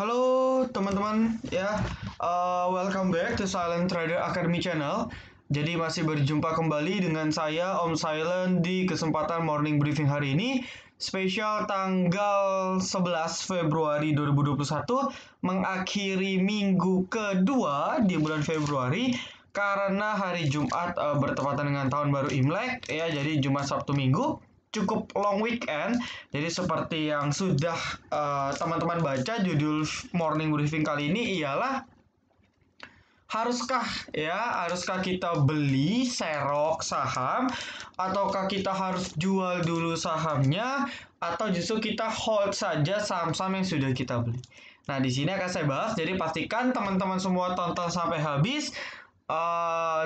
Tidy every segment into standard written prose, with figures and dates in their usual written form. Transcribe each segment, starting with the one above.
Halo teman-teman ya, welcome back to Silent Trader Academy Channel. Jadi masih berjumpa kembali dengan saya Om Silent di kesempatan morning briefing hari ini, spesial tanggal 11 Februari 2021, mengakhiri minggu kedua di bulan Februari karena hari Jumat bertepatan dengan tahun baru Imlek ya, jadi Jumat Sabtu Minggu cukup long weekend. Jadi seperti yang sudah teman-teman baca, judul morning briefing kali ini ialah haruskah kita beli serok saham, ataukah kita harus jual dulu sahamnya, atau justru kita hold saja saham-saham yang sudah kita beli. Nah, di sini akan saya bahas, jadi pastikan teman-teman semua tonton sampai habis.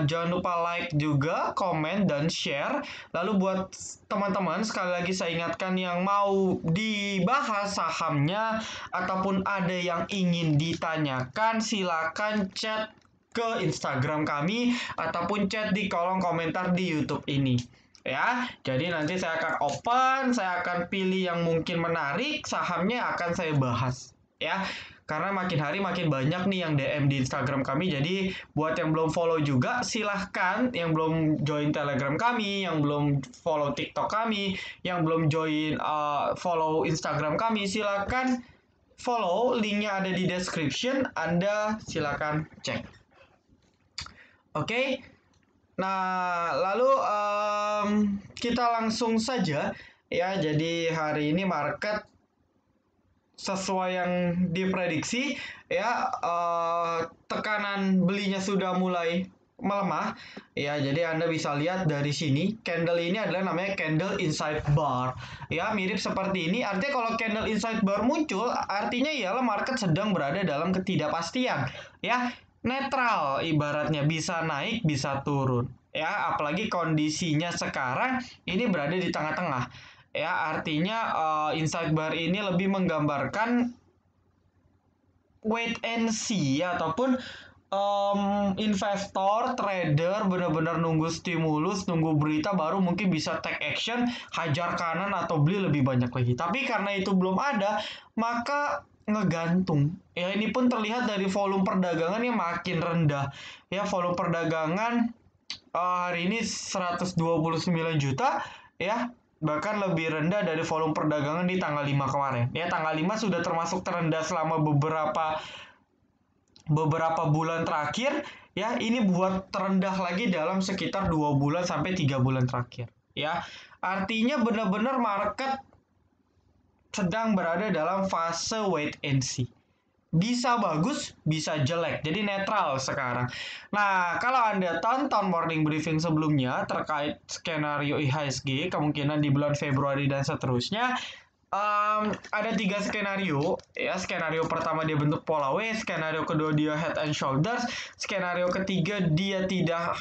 Jangan lupa like juga, komen, dan share. Lalu buat teman-teman, sekali lagi saya ingatkan, yang mau dibahas sahamnya ataupun ada yang ingin ditanyakan, silakan chat ke Instagram kami ataupun chat di kolom komentar di YouTube ini. Ya, jadi nanti saya akan open, saya akan pilih yang mungkin menarik, sahamnya akan saya bahas. Ya, karena makin hari makin banyak nih yang DM di Instagram kami. Jadi buat yang belum follow juga silahkan, yang belum join Telegram kami, yang belum follow TikTok kami, yang belum join follow Instagram kami, silahkan follow, linknya ada di description, Anda silahkan cek. Oke. Nah, lalu kita langsung saja ya. Jadi hari ini market sesuai yang diprediksi ya, tekanan belinya sudah mulai melemah ya. Jadi Anda bisa lihat dari sini, candle ini adalah namanya candle inside bar ya, mirip seperti ini. Artinya kalau candle inside bar muncul, artinya ialah market sedang berada dalam ketidakpastian ya, netral ibaratnya, bisa naik bisa turun ya. Apalagi kondisinya sekarang ini berada di tengah-tengah ya, artinya inside bar ini lebih menggambarkan wait and see ya, ataupun investor, trader benar-benar nunggu stimulus, nunggu berita baru mungkin bisa take action, hajar kanan atau beli lebih banyak lagi. Tapi karena itu belum ada, maka ngegantung. Ya, ini pun terlihat dari volume perdagangan yang makin rendah. Ya, volume perdagangan hari ini 129 juta ya, bahkan lebih rendah dari volume perdagangan di tanggal 5 kemarin. Ya, tanggal 5 sudah termasuk terendah selama beberapa bulan terakhir ya. Ini buat terendah lagi dalam sekitar 2 bulan sampai 3 bulan terakhir ya. Artinya benar-benar market sedang berada dalam fase wait and see. Bisa bagus, bisa jelek. Jadi netral sekarang. Nah, kalau Anda tonton morning briefing sebelumnya terkait skenario IHSG, kemungkinan di bulan Februari dan seterusnya, ada 3 skenario ya. Skenario pertama dia bentuk pola W, skenario kedua dia head and shoulders, skenario ketiga dia tidak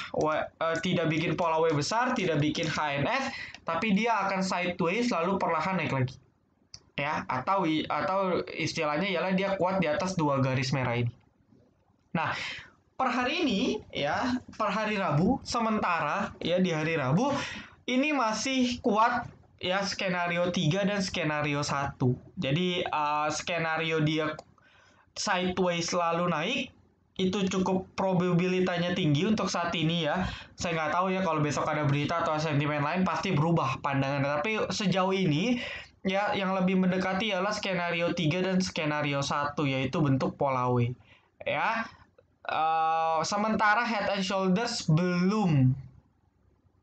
bikin pola W besar, tidak bikin HNS, tapi dia akan sideways lalu perlahan naik lagi ya, atau istilahnya ialah dia kuat di atas 2 garis merah ini. Nah, per hari ini ya, per hari Rabu, sementara ya di hari Rabu ini masih kuat ya, skenario 3 dan skenario 1. Jadi skenario dia sideways lalu naik itu cukup probabilitasnya tinggi untuk saat ini ya. Saya nggak tahu ya, kalau besok ada berita atau sentimen lain pasti berubah pandangannya. Tapi sejauh ini ya, yang lebih mendekati adalah skenario 3 dan skenario 1, yaitu bentuk pola W ya. Sementara head and shoulders belum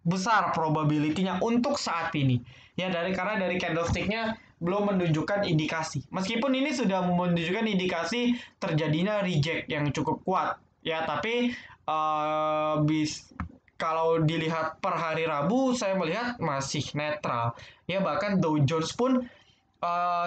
besar probability-nya untuk saat ini ya, karena dari candlestick-nya belum menunjukkan indikasi. Meskipun ini sudah menunjukkan indikasi terjadinya reject yang cukup kuat ya, tapi kalau dilihat per hari Rabu saya melihat masih netral ya. Bahkan Dow Jones pun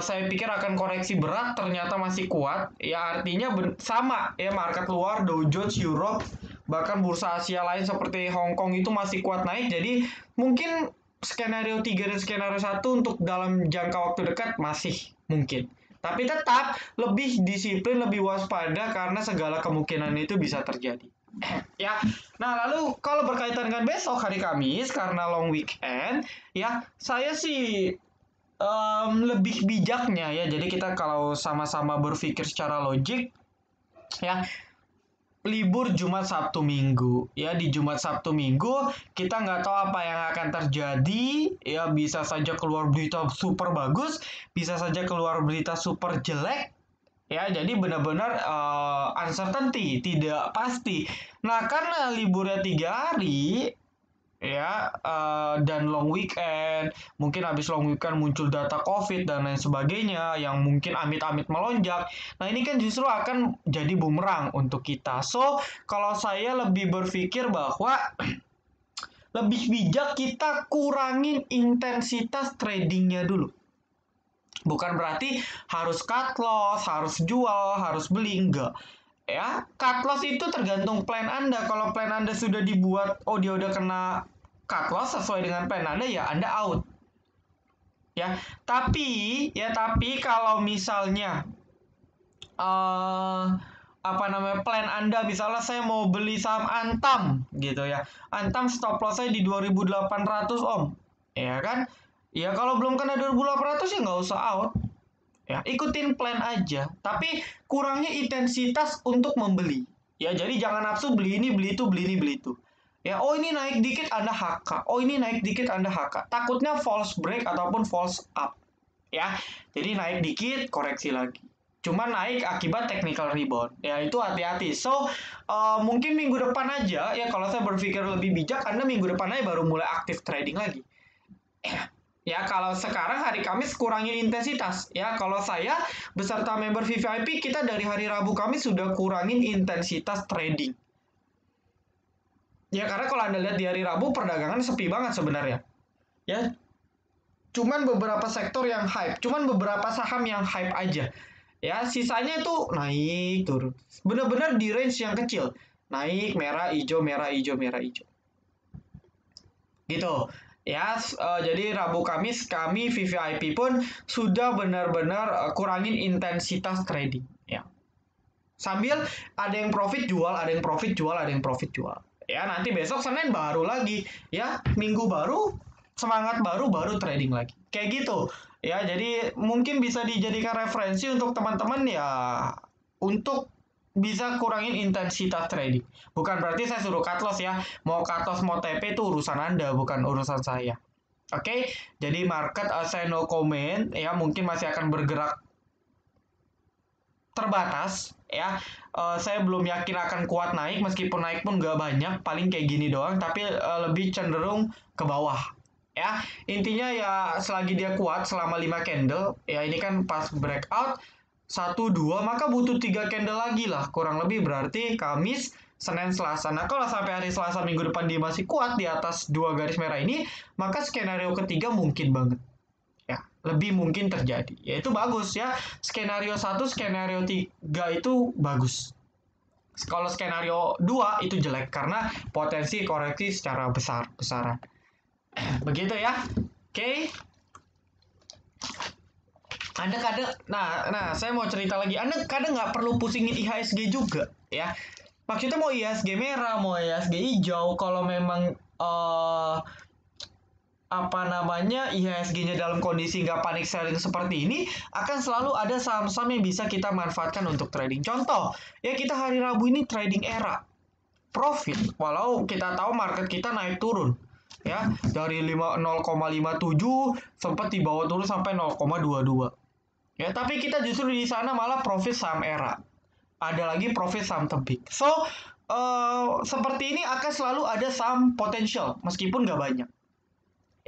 saya pikir akan koreksi berat, ternyata masih kuat ya. Artinya sama ya, market luar, Dow Jones, Europe, bahkan bursa Asia lain seperti Hong Kong itu masih kuat naik. Jadi mungkin skenario 3 dan skenario 1 untuk dalam jangka waktu dekat masih mungkin. Tapi tetap lebih disiplin, lebih waspada karena segala kemungkinan itu bisa terjadi. Ya. Nah, lalu kalau berkaitan dengan besok hari Kamis karena long weekend ya, saya sih lebih bijaknya ya. Jadi kita kalau sama-sama berpikir secara logik ya, libur Jumat Sabtu Minggu ya, di Jumat Sabtu Minggu kita nggak tahu apa yang akan terjadi ya, bisa saja keluar berita super bagus, bisa saja keluar berita super jelek ya, jadi benar-benar uncertainty, tidak pasti. Nah, karena liburnya 3 hari ya, dan long weekend, mungkin habis long weekend muncul data COVID dan lain sebagainya yang mungkin amit-amit melonjak. Nah, ini kan justru akan jadi bumerang untuk kita. So, kalau saya lebih berpikir bahwa lebih bijak kita kurangin intensitas tradingnya dulu. Bukan berarti harus cut loss, harus jual, harus beli, enggak. Ya, cut loss itu tergantung plan Anda. Kalau plan Anda sudah dibuat, oh dia udah kena cut loss sesuai dengan plan Anda, ya Anda out. Ya, tapi kalau misalnya plan Anda misalnya saya mau beli saham Antam gitu ya. Antam stop loss saya di 2.800 Om. Ya kan? Ya kalau belum kena 2.800 ya nggak usah out. Ya, ikutin plan aja, tapi kurangnya intensitas untuk membeli. Ya, jadi jangan nafsu beli ini, beli itu, beli ini, beli itu. Ya, oh ini naik dikit Anda HK. Oh ini naik dikit Anda HK. Takutnya false break ataupun false up. Ya, jadi naik dikit, koreksi lagi. Cuma naik akibat technical rebound. Ya, itu hati-hati. So, mungkin minggu depan aja, ya kalau saya berpikir lebih bijak, Anda minggu depan aja baru mulai aktif trading lagi. Ya, kalau sekarang hari Kamis kurangin intensitas. Ya, kalau saya beserta member VVIP, kita dari hari Rabu Kamis sudah kurangin intensitas trading. Ya, karena kalau Anda lihat di hari Rabu, perdagangan sepi banget sebenarnya. Ya, cuman beberapa sektor yang hype, cuman beberapa saham yang hype aja. Ya, sisanya itu naik, turun. Benar-benar di range yang kecil. Naik, merah, hijau, merah, hijau, merah, hijau. Gitu. Ya, jadi Rabu Kamis kami VVIP pun sudah benar-benar kurangin intensitas trading. Ya, sambil ada yang profit jual, ada yang profit jual, ada yang profit jual. Ya, nanti besok Senin baru lagi. Ya, Minggu baru, semangat baru, baru trading lagi. Kayak gitu. Ya, jadi mungkin bisa dijadikan referensi untuk teman-teman ya, untuk bisa kurangin intensitas trading. Bukan berarti saya suruh cut loss ya. Mau cut loss, mau TP itu urusan Anda, bukan urusan saya. Oke, jadi market saya no comment ya, mungkin masih akan bergerak terbatas ya. Saya belum yakin akan kuat naik, meskipun naik pun nggak banyak, paling kayak gini doang, tapi lebih cenderung ke bawah. Ya, intinya ya selagi dia kuat selama 5 candle, ya ini kan pas breakout 1, 2, maka butuh 3 candle lagi lah, kurang lebih berarti Kamis, Senin, Selasa. Nah, kalau sampai hari Selasa minggu depan dia masih kuat di atas 2 garis merah ini, maka skenario ketiga mungkin banget. Ya, lebih mungkin terjadi. Ya, itu bagus ya. Skenario 1, skenario 3 itu bagus. Kalau skenario 2 itu jelek karena potensi koreksi secara besar-besaran. Begitu ya. Oke. Anda kadang, nah, saya mau cerita lagi. Anda kadang nggak perlu pusingin IHSG juga, ya. Maksudnya mau IHSG merah, mau IHSG hijau, kalau memang IHSG-nya dalam kondisi nggak panik selling seperti ini, akan selalu ada saham-saham yang bisa kita manfaatkan untuk trading. Contoh, ya kita hari Rabu ini trading era profit, walau kita tahu market kita naik turun. Ya, dari 0,57 sempat dibawa turun sampai 0,22. Ya, tapi kita justru di sana malah profit saham era. Ada lagi profit saham tebing. So, seperti ini akan selalu ada saham potensial, meskipun nggak banyak.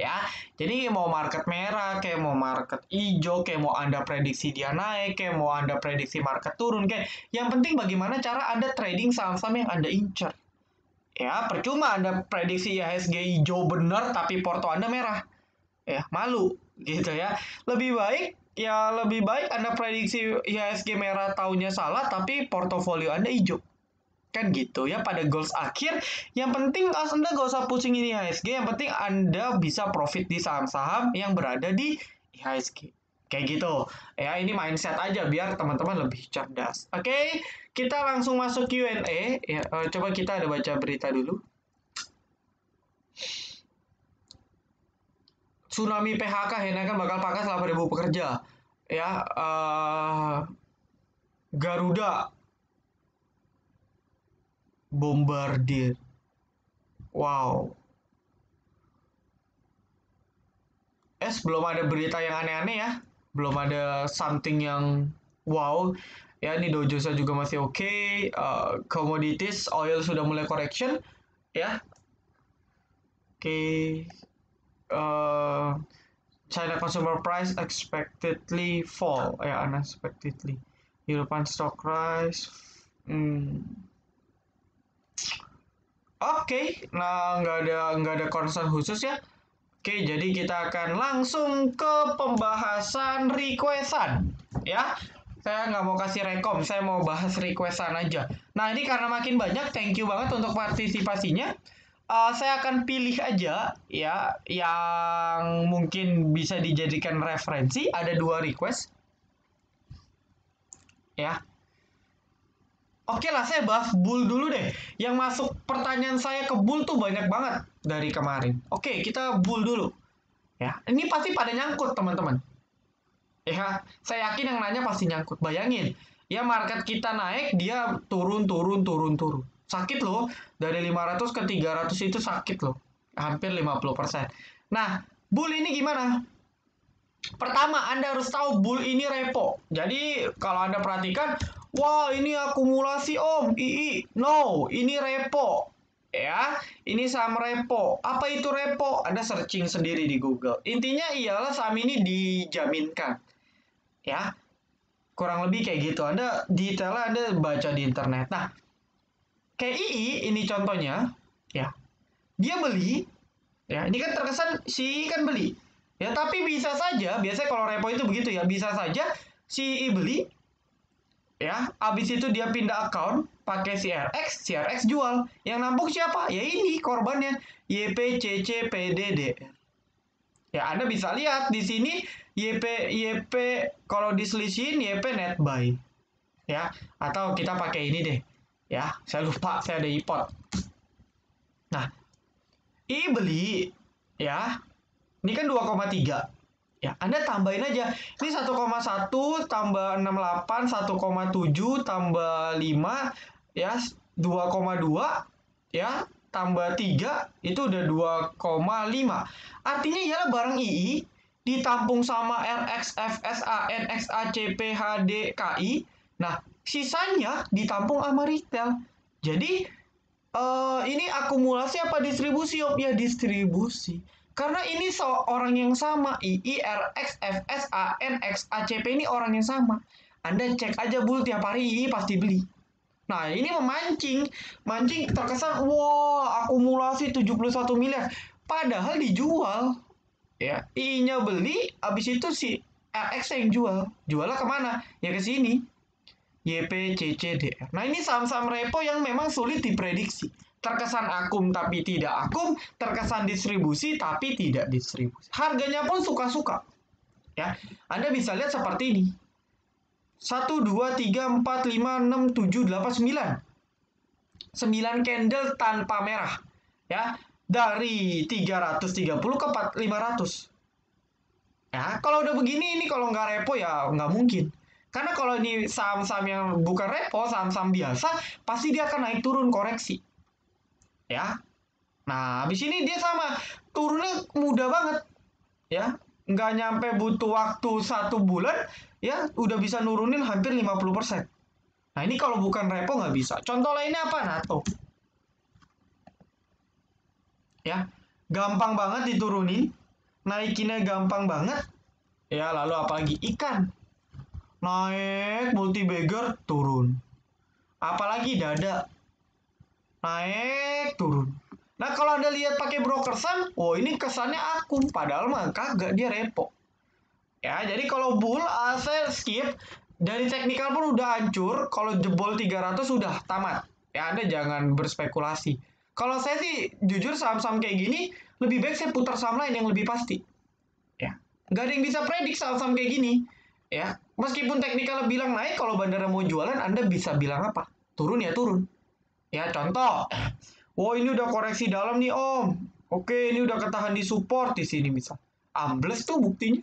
Ya, jadi mau market merah, kayak mau market hijau, kayak mau Anda prediksi dia naik, kayak mau Anda prediksi market turun, kayak yang penting bagaimana cara Anda trading saham-saham yang Anda incer. Ya, percuma Anda prediksi IHSG hijau benar tapi porto Anda merah. Ya, malu gitu ya. Lebih baik Anda prediksi IHSG merah tahunya salah tapi portofolio Anda hijau. Kan gitu ya, pada goals akhir yang penting Anda gak usah pusingin IHSG, yang penting Anda bisa profit di saham-saham yang berada di IHSG. Kayak gitu ya, ini mindset aja biar teman-teman lebih cerdas. Oke, kita langsung masuk Q&A ya. Coba kita ada baca berita dulu. tsunami PHK, Hainan kan bakal pangkas 8.000 pekerja. Ya, Garuda bombardir. Wow. Belum ada berita yang aneh-aneh ya. Belum ada something yang wow. Ya, ini Dow Jones juga masih oke. Commodities, oil sudah mulai correction. Ya, oke. Eh, China consumer price expectedly fall. Ya, unexpectedly. European stock price. Oke, nah nggak ada concern khusus ya. Oke, jadi kita akan langsung ke pembahasan requestan, ya. Saya nggak mau kasih rekom, saya mau bahas requestan aja. Nah, ini karena makin banyak, thank you banget untuk partisipasinya. Saya akan pilih aja, ya, yang mungkin bisa dijadikan referensi. Ada 2 request, ya. Oke lah, saya bahas bull dulu deh. Yang masuk pertanyaan saya ke bull tuh banyak banget dari kemarin. Oke, kita bull dulu. Ya, ini pasti pada nyangkut, teman-teman. Ya, saya yakin yang nanya pasti nyangkut. Bayangin, ya market kita naik, dia turun. Sakit loh, dari 500 ke 300 itu sakit loh. Hampir 50%. Nah, bull ini gimana? Pertama, Anda harus tahu bull ini repo. Jadi, kalau Anda perhatikan, wah ini akumulasi om, II. No, ini repo. Ya, ini saham repo. Apa itu repo? Anda searching sendiri di Google. Intinya ialah saham ini dijaminkan. Ya, kurang lebih kayak gitu. Anda detailnya Anda baca di internet. Nah, kayak II ini contohnya, ya. Dia beli, ya, ini kan terkesan si I kan beli. Ya, tapi bisa saja, biasanya kalau repo itu begitu ya, bisa saja si I beli, ya, habis itu dia pindah account pakai CRX jual. Yang nampung siapa? Ya ini korbannya, YPCCPDD. Ya, Anda bisa lihat di sini YP kalau diselisihin YP net buy. Ya, atau kita pakai ini deh. Ya, saya lupa, saya ada iPod. Nah, I beli, ya. Ini kan 2,3. Ya, Anda tambahin aja. Ini 1,1 tambah 68, 1,7 tambah 5, ya, 2,2, ya, tambah 3, itu udah 2,5. Artinya ialah barang II ditampung sama RX, FSA, NXA, CPHD, KI. Nah, sisanya ditampung sama retail. Jadi, ini akumulasi apa distribusi, Om? Ya, distribusi. Karena ini orang yang sama, II, RX, FSA, NX, ACP ini orang yang sama. Anda cek aja bul tiap hari II pasti beli. Nah, ini mancing terkesan, wah, akumulasi 71 miliar. Padahal dijual. Ya, I-nya beli, habis itu si RX yang jual. Jualnya kemana? Ya ke sini. YPCCDR. Nah, ini saham-saham repo yang memang sulit diprediksi. Terkesan akum tapi tidak akum, terkesan distribusi tapi tidak distribusi. Harganya pun suka-suka. Ya, Anda bisa lihat seperti ini. 1, 2, 3, 4, 5, 6, 7, 8, 9. 9 candle tanpa merah. Ya, dari 330 ke 500. Ya, kalau udah begini, ini kalau nggak repo ya nggak mungkin. Karena kalau ini saham-saham yang bukan repo, saham-saham biasa, pasti dia akan naik turun koreksi. Ya. Nah, habis ini dia sama. Turunnya mudah banget. Ya. Nggak nyampe butuh waktu 1 bulan, ya udah bisa nurunin hampir 50%. Nah, ini kalau bukan repo nggak bisa. Contoh lainnya apa? NATO. Ya. Gampang banget diturunin. Naikinnya gampang banget. Ya, lalu apalagi ikan. Naik multi bagger turun. Apalagi dada. Naik turun. Nah, kalau Anda lihat pakai broker saham, oh ini kesannya akum, padahal mah kagak, dia repo. Ya, jadi kalau bull saya skip. Dari teknikal pun udah hancur, kalau jebol 300 sudah tamat. Ya, Anda jangan berspekulasi. Kalau saya sih jujur saham-saham kayak gini, lebih baik saya putar saham lain yang lebih pasti. Ya, nggak ada yang bisa predik saham-saham kayak gini. Ya, meskipun teknikal bilang naik, kalau bandara mau jualan, Anda bisa bilang apa? Turun ya turun. Ya, contoh. Oh, ini udah koreksi dalam nih, Om. Oke, ini udah ketahan di support di sini misal. ambles tuh buktinya.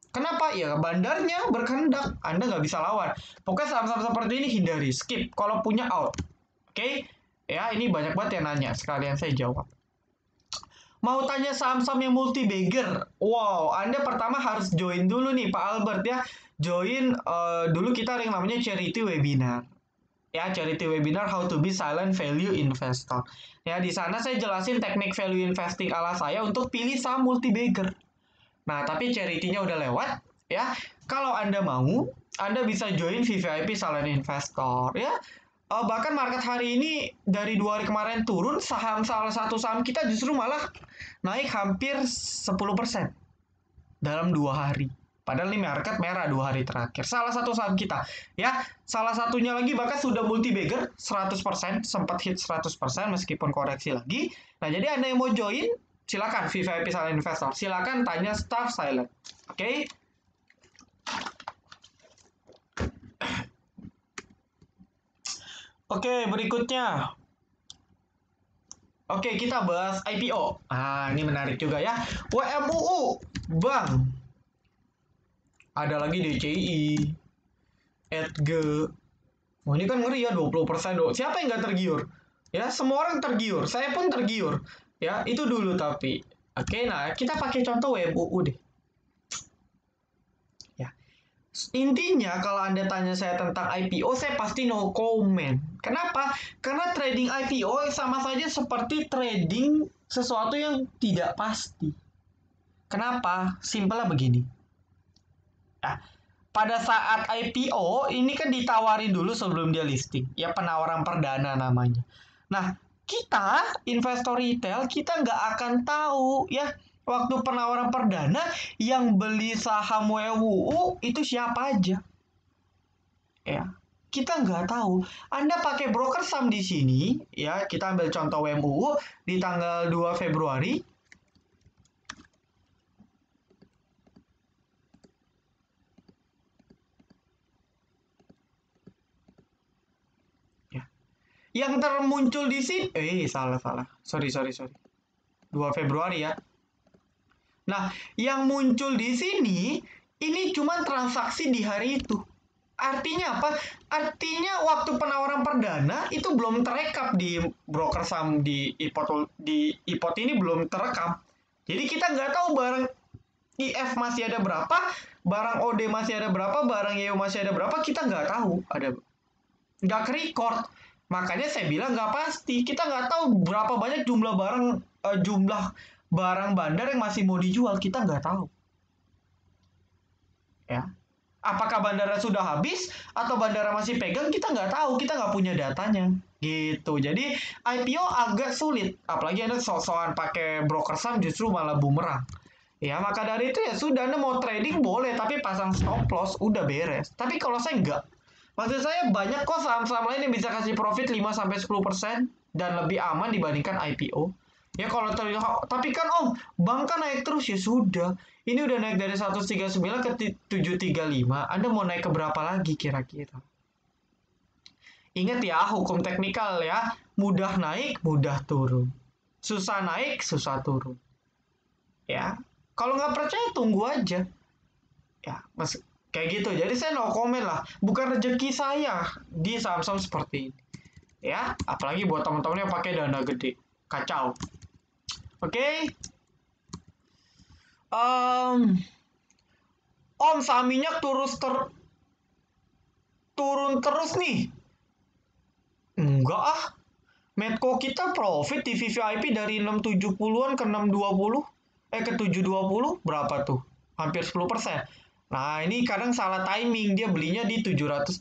Kenapa? Ya bandarnya berkehendak, Anda nggak bisa lawan. Pokoknya saham-saham seperti ini hindari, skip. Kalau punya out, oke? Ya ini banyak banget yang nanya, sekalian saya jawab. Mau tanya saham-saham yang multi bagger? Wow, Anda pertama harus join dulu nih Pak Albert ya. Join dulu kita ada yang namanya charity webinar. Ya, charity webinar How to be Silent Value Investor. Ya, di sana saya jelasin teknik value investing ala saya untuk pilih saham multi bagger. Nah, tapi charity-nya udah lewat ya. Kalau Anda mau, Anda bisa join VVIP Silent Investor ya. Bahkan market hari ini dari 2 hari kemarin turun, salah satu saham kita justru malah naik hampir 10% dalam 2 hari. Padahal ini market merah 2 hari terakhir. Salah satu saham kita. Ya, salah satunya lagi bahkan sudah multi bagger 100%, sempat hit 100% meskipun koreksi lagi. Nah, jadi Anda yang mau join, silakan VVIP Silent Investor. Silakan tanya staff Silent. Oke? Oke, berikutnya. Oke, kita bahas IPO. Ah, ini menarik juga ya. WMUU, Bank. Ada lagi DCI, EDG. Oh, ini kan ngeri ya 20% dong. Siapa yang nggak tergiur? Ya, semua orang tergiur. Saya pun tergiur. Ya, itu dulu tapi. Oke, nah kita pakai contoh WMUU deh. Ya. Intinya kalau Anda tanya saya tentang IPO, saya pasti no comment. Kenapa? Karena trading IPO sama saja seperti trading sesuatu yang tidak pasti. Kenapa? Simpelnya begini. Nah, pada saat IPO ini kan ditawarin dulu sebelum dia listing. Ya penawaran perdana namanya. Nah, kita investor retail kita nggak akan tahu ya waktu penawaran perdana yang beli saham WWU itu siapa aja. Ya, kita nggak tahu. Anda pakai broker saham di sini, ya kita ambil contoh WMUU di tanggal 2 Februari. Yang termuncul di sini, salah. Sorry. 2 Februari ya. Nah, yang muncul di sini, ini cuma transaksi di hari itu. Artinya apa? Artinya waktu penawaran perdana itu belum terekam di broker saham di IPOT ini belum terekam. Jadi kita nggak tahu barang IF masih ada berapa, barang OD masih ada berapa, barang YO masih ada berapa, kita nggak tahu. Nggak ke-record. Makanya saya bilang nggak pasti. Kita nggak tahu berapa banyak jumlah barang bandar yang masih mau dijual. Kita nggak tahu. Ya. Apakah bandara sudah habis atau bandara masih pegang? Kita nggak tahu. Kita nggak punya datanya. Gitu. Jadi IPO agak sulit. Apalagi Anda sok-sokan pakai broker saham justru malah bumerang. Ya, maka dari itu ya sudah Anda mau trading boleh, tapi pasang stop loss udah beres. Tapi kalau saya nggak. Maksud saya banyak kok saham-saham lain yang bisa kasih profit 5-10% dan lebih aman dibandingkan IPO. Ya kalau terlihat, tapi kan Om, bank kan naik terus ya sudah. Ini udah naik dari 139 ke 735. Anda mau naik ke berapa lagi kira-kira? Ingat ya, hukum teknikal ya. Mudah naik, mudah turun. Susah naik, susah turun. Ya, kalau nggak percaya tunggu aja. Ya, kayak gitu. Jadi saya no comment lah. Bukan rezeki saya di saham-saham seperti ini. Ya, apalagi buat teman-teman yang pakai dana gede. Kacau. Oke. Om, saham minyak turun terus nih. Enggak ah. Medco kita profit di VVIP dari 670-an ke 620. Ke 720 berapa tuh? Hampir 10%. Nah, ini kadang salah timing. Dia belinya di 720.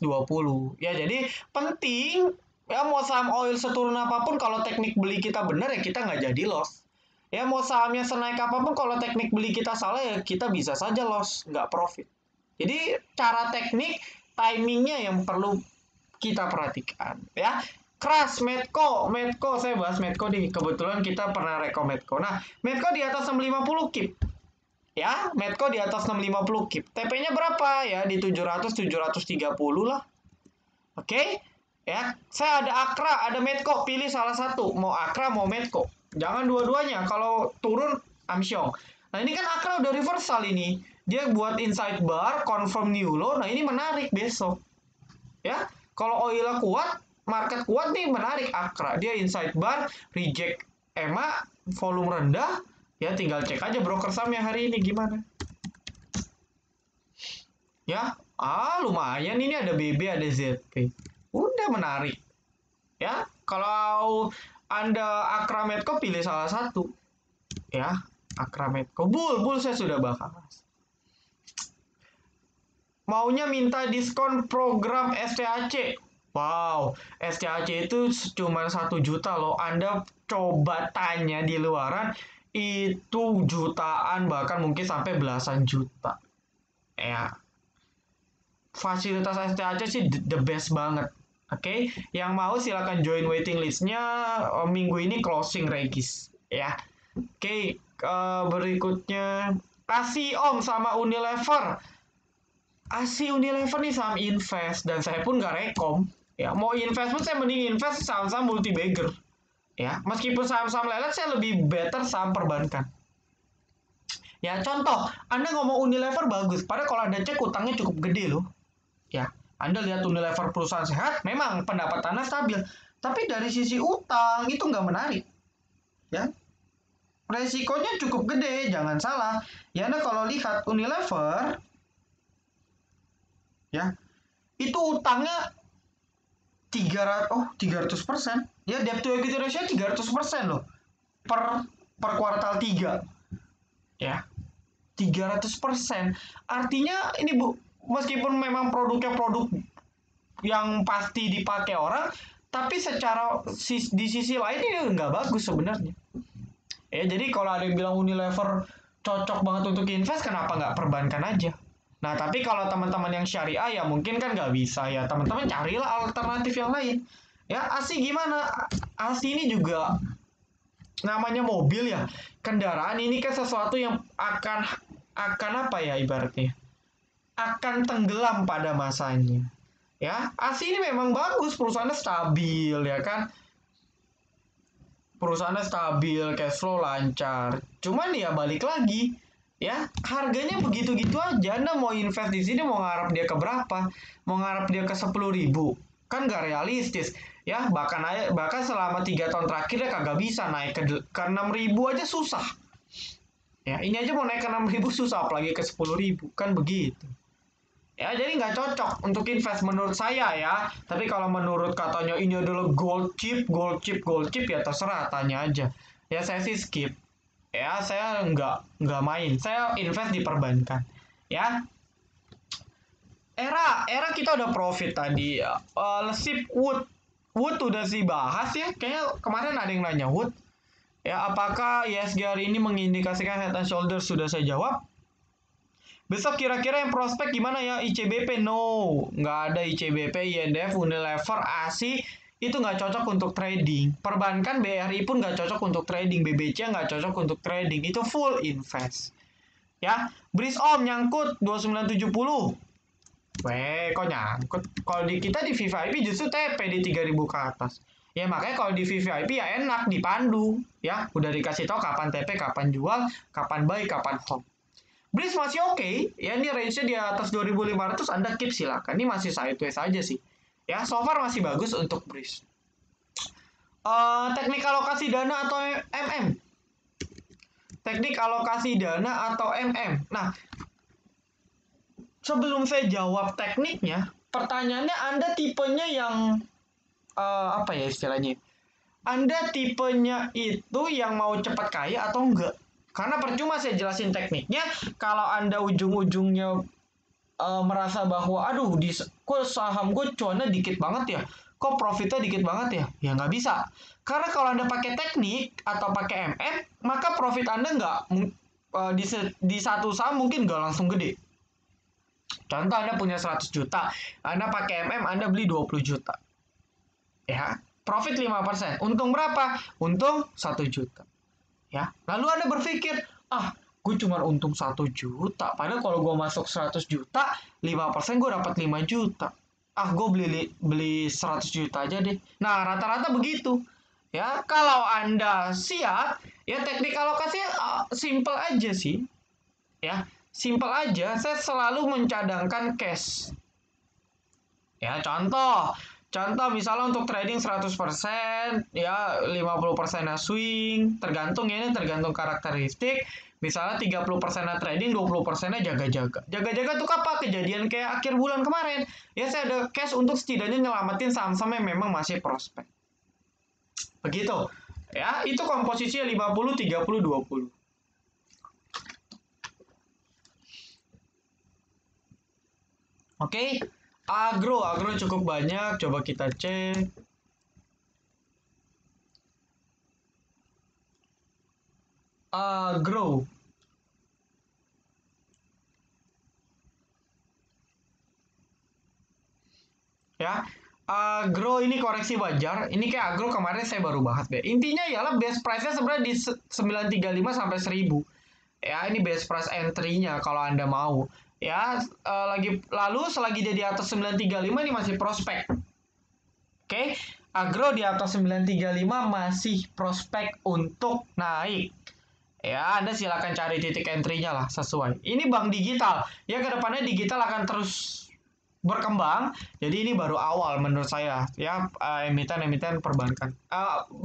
Ya, jadi penting. Ya, mau saham oil seturun apapun, kalau teknik beli kita benar, ya kita nggak jadi loss. Ya, mau sahamnya senaik apapun, kalau teknik beli kita salah, ya kita bisa saja loss. Nggak profit. Jadi, cara teknik, timingnya yang perlu kita perhatikan. Ya, Keras, Medco saya bahas Medco nih. Kebetulan kita pernah rekom Medco. Nah, Medco di atas 650 keep. Ya, Medco di atas 650 keep. TP-nya berapa? Ya, di 700, 730 lah. Oke? Ya, saya ada Akra, ada Medco. Pilih salah satu. Mau Akra, mau Medco. Jangan dua-duanya. Kalau turun, amsyong. Nah, ini kan Akra udah reversal ini. Dia buat inside bar, confirm new low. Nah, ini menarik besok. Ya, kalau oilnya kuat, market kuat nih menarik Akra. Dia inside bar, reject EMA, volume rendah. Ya, tinggal cek aja broker sahamnya hari ini gimana. Ya, lumayan ini ada BB, ada ZP. Udah menarik. Ya, kalau Anda Akra Medco pilih salah satu. Ya, Akra Medco. Bull saya sudah bahas. Maunya minta diskon program STAC. Wow, STAC itu cuma 1 juta loh. Anda coba tanya di luaran, itu jutaan bahkan mungkin sampai belasan juta. Ya, fasilitas STAC sih the best banget. Oke, yang mau silakan join waiting listnya. Minggu ini closing regis. Ya, oke. Berikutnya ASI Om sama Unilever. ASI Unilever nih saham invest dan saya pun nggak rekom. Ya, mau invest pun saya mending invest saham-saham multi bagger. Ya, meskipun saham-saham lelet saya lebih better saham perbankan. Ya, contoh, Anda ngomong Unilever bagus, padahal kalau Anda cek utangnya cukup gede loh. Ya, Anda lihat Unilever perusahaan sehat, memang pendapatannya stabil. Tapi dari sisi utang itu nggak menarik. Ya, resikonya cukup gede, jangan salah. Ya, Anda kalau lihat Unilever, ya, itu utangnya 300%. Ya, debt to equity ratio 300% loh. Per kuartal 3. Ya, 300%. Artinya ini Bu, meskipun memang produknya produk yang pasti dipakai orang, tapi secara di sisi lain ini nggak bagus sebenarnya. Ya, jadi kalau ada yang bilang Unilever cocok banget untuk invest, kenapa nggak perbankan aja? Nah, tapi kalau teman-teman yang syariah ya mungkin kan nggak bisa ya. Teman-teman carilah alternatif yang lain. Ya, ASI gimana? ASI ini juga namanya mobil ya. Kendaraan ini kan sesuatu yang akan apa ya ibaratnya? Akan tenggelam pada masanya. Ya, ASI ini memang bagus, perusahaannya stabil ya kan. Perusahaannya stabil, cash flow lancar. Cuman ya balik lagi, ya harganya begitu-gitu aja. Anda mau invest di sini mau ngarap dia ke berapa? Mau ngarap dia ke 10.000? Kan gak realistis. Ya bahkan selama 3 tahun terakhir dia kagak bisa naik ke 6.000 aja susah. Ya ini aja mau naik ke 6.000 susah, apalagi ke 10.000 kan begitu. Ya, jadi nggak cocok untuk invest menurut saya ya. Tapi kalau menurut katanya ini adalah gold chip, ya terserah, tanya aja. Ya saya sih skip. Ya saya nggak main. Saya invest di perbankan. Ya. Era kita udah profit tadi. Lesip Wood udah sih bahas ya. Kayaknya kemarin ada yang nanya Wood. Ya, apakah ISG hari ini mengindikasikan head and shoulder? Sudah saya jawab. Besok kira-kira yang prospek gimana ya? ICBP no, nggak ada ICBP, INDF, Unilever, ASI itu nggak cocok untuk trading. Perbankan BRI pun nggak cocok untuk trading, BBC nggak cocok untuk trading, itu full invest. Ya, BRIS Om nyangkut 2970. Weh, kok nyangkut? Kalau di kita di VVIP justru TP di 3000 ke atas. Ya makanya kalau di VVIP ya enak dipandu, ya udah dikasih tahu kapan TP, kapan jual, kapan buy, kapan hold. BRIS masih oke, ya ini range-nya di atas 2.500 Anda keep silakan. Ini masih sideways aja sih. Ya, so far masih bagus untuk BRIS. Teknik alokasi dana atau MM? Teknik alokasi dana atau MM. Nah, sebelum saya jawab tekniknya, pertanyaannya Anda tipenya yang apa ya istilahnya? Anda tipenya itu yang mau cepat kaya atau enggak? Karena percuma saya jelasin tekniknya, kalau Anda ujung-ujungnya merasa bahwa aduh kok saham gue cuannya dikit banget ya, kok profitnya dikit banget ya nggak bisa. Karena kalau Anda pakai teknik atau pakai MM, maka profit Anda nggak di satu saham mungkin nggak langsung gede. Contoh Anda punya 100 juta, Anda pakai MM, Anda beli 20 juta. Ya, profit 5%. Untung berapa? Untung 1 juta. Ya, lalu Anda berpikir, gue cuma untung 1 juta. Padahal kalau gue masuk 100 juta, 5% gue dapat 5 juta. Gue beli 100 juta aja deh. Nah, rata-rata begitu. Ya, kalau Anda siap, Ya teknik alokasi simple aja sih. Ya, simple aja. Saya selalu mencadangkan cash. Ya, contoh misalnya untuk trading 100%, ya 50% swing, tergantung ya, ini tergantung karakteristik. Misalnya 30% trading, 20% jaga-jaga. Jaga-jaga tuh apa? Kejadian kayak akhir bulan kemarin. Ya saya ada cash untuk setidaknya nyelamatin saham-saham yang memang masih prospek. Begitu. Ya, itu komposisinya 50 30 20. Oke. Agro cukup banyak, coba kita cek. Agro. Ya, agro ini koreksi wajar. Ini kayak agro kemarin saya baru bahas deh. Intinya ialah best price-nya sebenarnya di 935 sampai 1000. Ya, ini best price entry-nya kalau Anda mau. Ya, lalu selagi dia di atas 935 ini masih prospek. Oke, agro di atas 935 masih prospek untuk naik. Ya, Anda silakan cari titik entry-nya lah sesuai. Ini bank digital. Ya, kedepannya digital akan terus berkembang. Jadi ini baru awal menurut saya. Ya, emiten-emiten perbankan.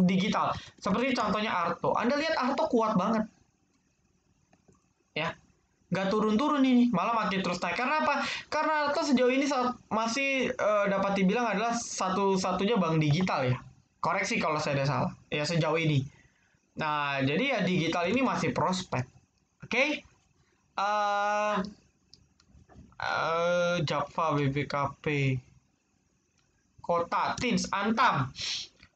Digital. Seperti contohnya Arto. Anda lihat Arto kuat banget. Ya, nggak turun-turun ini, malah makin terus naik. Karena apa? Karena Arto sejauh ini masih dapat dibilang adalah satu-satunya bank digital ya. Koreksi kalau saya ada salah. Ya, sejauh ini. Nah, jadi ya digital ini masih prospek. Oke? Uh, Java, BBKP, Kota, Tins, Antam.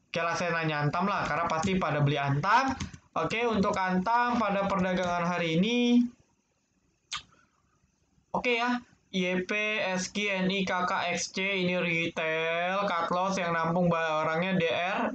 Oke lah, saya nanya Antam lah, karena pasti pada beli Antam. Oke, untuk Antam pada perdagangan hari ini, oke ya, YP, SQ, NI, KK, XC, ini retail, cut loss yang nampung barangnya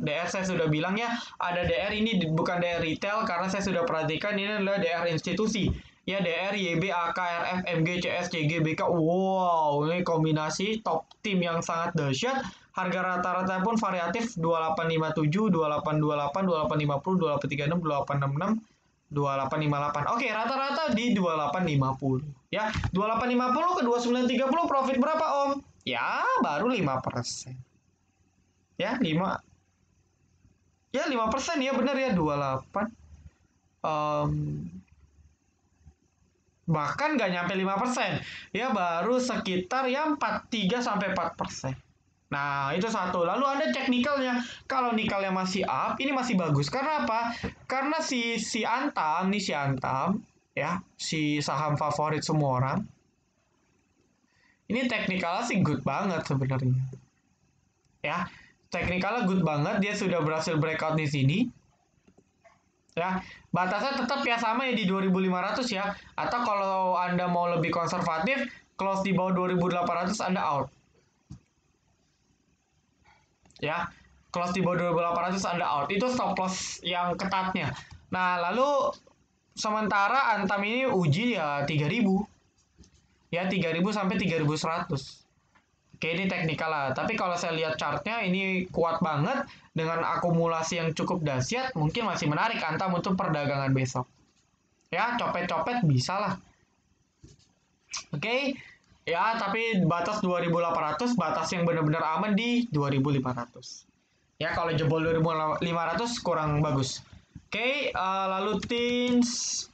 DR saya sudah bilang ya, ada DR ini bukan DR retail, karena saya sudah perhatikan ini adalah DR institusi. Ya, DR, YB, AK, RF, MG, CS, CG, BK, wow, ini kombinasi top tim yang sangat dahsyat. Harga rata-rata pun variatif 2857, 2828, 2850, 2836, 2866, 2858. Oke, rata-rata di 2850. Ya, 2850 ke 2930 profit berapa, Om? Ya, baru 5%. Ya, 5. Ya, 5% ya, benar ya, 28. Bahkan nggak nyampe 5%. Ya, baru sekitar ya 43 sampai 4%. Nah, itu satu. Lalu Anda cek nikelnya. Kalau nikelnya masih up, ini masih bagus. Karena apa? Karena si Antam, nih si Antam, ya, si saham favorit semua orang. Ini teknikalnya sih good banget sebenarnya. Ya, teknikalnya good banget. Dia sudah berhasil breakout di sini. Ya, batasnya tetap ya sama ya di 2500 ya. Atau kalau Anda mau lebih konservatif, close di bawah 2800 Anda out. Ya, close di bawah 2800 Anda out. Itu stop loss yang ketatnya. Nah, lalu sementara Antam ini uji ya 3000. Ya 3000 sampai 3100. Oke, ini teknikal lah. Tapi kalau saya lihat chartnya ini kuat banget dengan akumulasi yang cukup dahsyat, mungkin masih menarik Antam untuk perdagangan besok. Ya, copet-copet bisa lah. Oke. Ya, tapi batas 2800, batas yang benar-benar aman di 2500. Ya, kalau jebol 2500 kurang bagus. Oke, lalu Tins.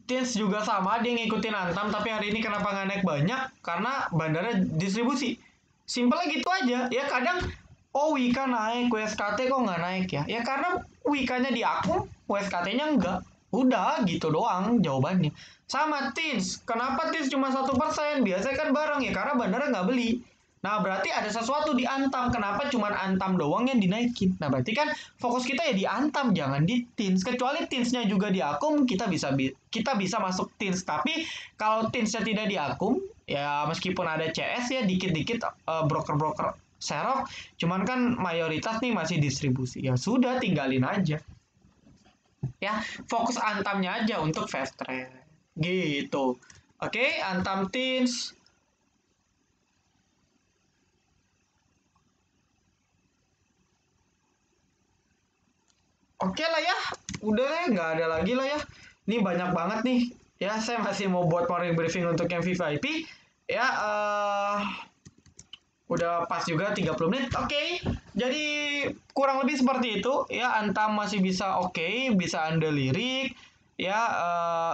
Tins juga sama, dia ngikutin Antam, tapi hari ini kenapa nggak naik banyak? Karena bandara distribusi. Simpelnya gitu aja. Ya kadang, oh Wika naik, WSKT kok nggak naik ya? Ya karena Wika-nya di akun, WSKT-nya enggak. Udah gitu doang jawabannya. Sama Tins, kenapa Tins cuma 1%? Biasanya kan bareng ya, karena bandara nggak beli. Nah, berarti ada sesuatu di Antam. Kenapa cuma Antam doang yang dinaikin? Nah, berarti kan fokus kita ya di Antam, jangan di Tins. Kecuali Tinsnya juga di Akum, kita bisa masuk Tins. Tapi kalau Tinsnya tidak di Akum, ya meskipun ada CS ya dikit-dikit broker-broker serok, cuman kan mayoritas nih masih distribusi. Ya sudah, tinggalin aja. Ya, fokus Antamnya aja untuk fast trade. Gitu. Oke, Antam Tins. Oke lah ya, udah ya, nggak ada lagi lah ya. Ini banyak banget nih. Ya, saya masih mau buat morning briefing untuk yang VVIP. Ya, udah pas juga 30 menit. Oke. Jadi kurang lebih seperti itu. Ya, Antam masih bisa oke, bisa Anda lirik. Ya,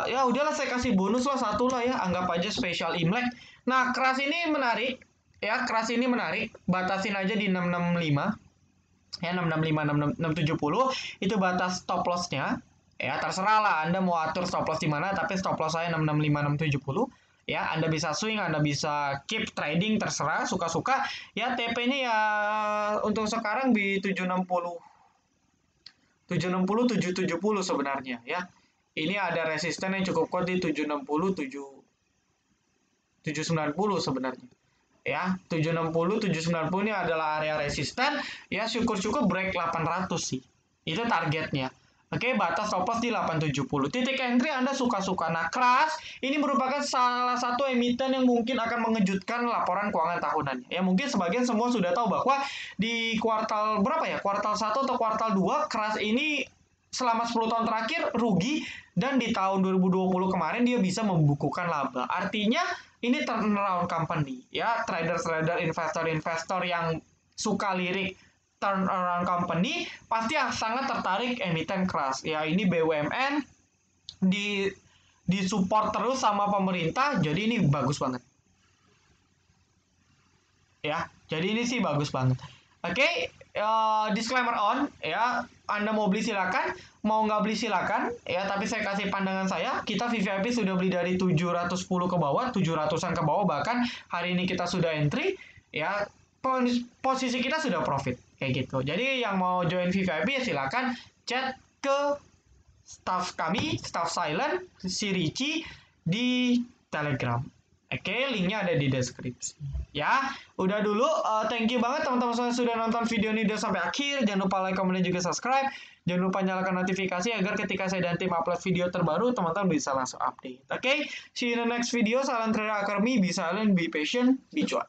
ya udahlah saya kasih bonus lah satu lah ya. Anggap aja spesial Imlek. Nah, keras ini menarik. Ya, keras ini menarik. Batasin aja di 665. Ya, 665 670 itu batas stop loss-nya. Ya, terserah lah Anda mau atur stop loss di mana, tapi stop loss saya 665 670. Ya, Anda bisa swing, Anda bisa keep trading, terserah suka-suka. Ya, TP-nya ya untuk sekarang di 760 770 sebenarnya ya. Ini ada resisten yang cukup kuat di 760 790 sebenarnya. Ya, 760 790 ini adalah area resisten. Ya, syukur-syukur break 800 sih. Itu targetnya. Oke, batas stop loss di 870. Titik entry Anda suka-suka. Nah, keras ini merupakan salah satu emiten yang mungkin akan mengejutkan laporan keuangan tahunannya. Ya, mungkin sebagian semua sudah tahu bahwa di kuartal berapa ya? Kuartal 1 atau kuartal 2 keras ini selama 10 tahun terakhir rugi, dan di tahun 2020 kemarin dia bisa membukukan laba. Artinya ini turnaround company ya, trader-trader, investor-investor yang suka lirik turnaround company pasti sangat tertarik emiten keras. Ya, ini BUMN di support terus sama pemerintah, jadi ini bagus banget. Ya, jadi ini sih bagus banget. Oke, disclaimer on ya, Anda mau beli silakan, mau nggak beli silakan ya, tapi saya kasih pandangan saya, kita VVIP sudah beli dari 710 ke bawah, 700-an ke bawah, bahkan hari ini kita sudah entry ya, posisi kita sudah profit kayak gitu. Jadi yang mau join VVIP ya silakan chat ke staff kami, staff silent, si Ricci di Telegram. Oke, linknya ada di deskripsi. Ya, udah dulu. Thank you banget teman-teman semua sudah nonton video ini udah sampai akhir. Jangan lupa like, comment, dan juga subscribe. Jangan lupa nyalakan notifikasi agar ketika saya dan tim upload video terbaru, teman-teman bisa langsung update. Oke, see you in the next video. Salam Trader Academy. Be silent, be patient, be cuan.